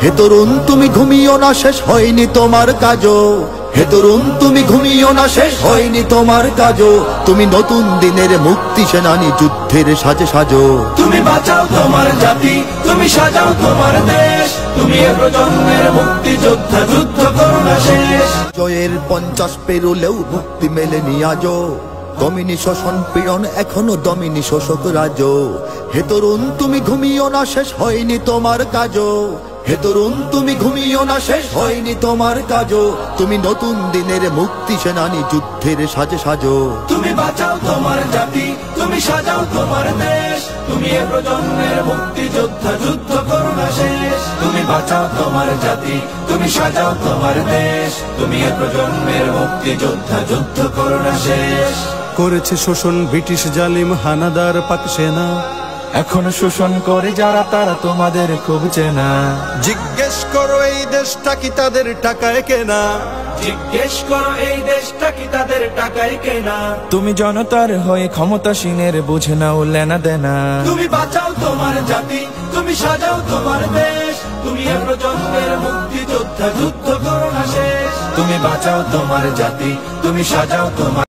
হে তরুণ তুমি ঘুমিও না, শেষ হয়নি তোমার কাজও। হে তরুণ তুমি ঘুমিও না, শেষ হয়নি তোমার কাজও। তুমি নতুন দিনের মুক্তি সেনানী, যুদ্ধের সাজে সাজো। তুমি বাঁচাও তোমার জাতি, তুমি সাজাও তোমার দেশ। তুমি এ প্রজন্মের মুক্তি যোদ্ধা, যুদ্ধ করো না শেষ। জয়ের 50 পেরোলেও মুক্তি মেলেনি আজও। দমিনী শোষণ পীড়ন এখনো দমিনী শোষক রাজ। হে তরুণ তুমি ঘুমিও না, শেষ হয়নি তোমার কাজও। হে তরুণ তুমি ঘুমিও না, শেষ হয়নি তোমার কাজও। তুমি নতুন দিনের মুক্তি সেনানী, যুদ্ধের সাজে সাজো। তুমি বাঁচাও তোমার জাতি, তুমি সাজাও তোমার দেশ। তুমি এ প্রজন্মের মুক্তি যোদ্ধা, যুদ্ধ করো না শেষ। তুমি বাঁচাও তোমার জাতি, তুমি সাজাও তোমার দেশ। তুমি এ প্রজন্মের মুক্তি যোদ্ধা, যুদ্ধ করো না শেষ। করেছে শোষণ ব্রিটিশ জালিম হানাদার পাক সেনা। এখন শোষণ করে যারা, তারা তোমাদের খুব চেনা। জিজ্ঞেস করো এই দেশটা কি তাদের টাকায় কেনা? জিজ্ঞেস করো এই দেশটা কি তাদের টাকায় কেনা। তুমি জনতার হয়ে ক্ষমতাসীনের বুঝে নাও লেনা দেনা। তুমি বাঁচাও তোমার জাতি, তুমি সাজাও তোমার দেশ। তুমি এ প্রজন্মের মুক্তি যোদ্ধা, যুদ্ধ করো না শেষ। তুমি বাঁচাও তোমার জাতি, তুমি সাজাও তোমার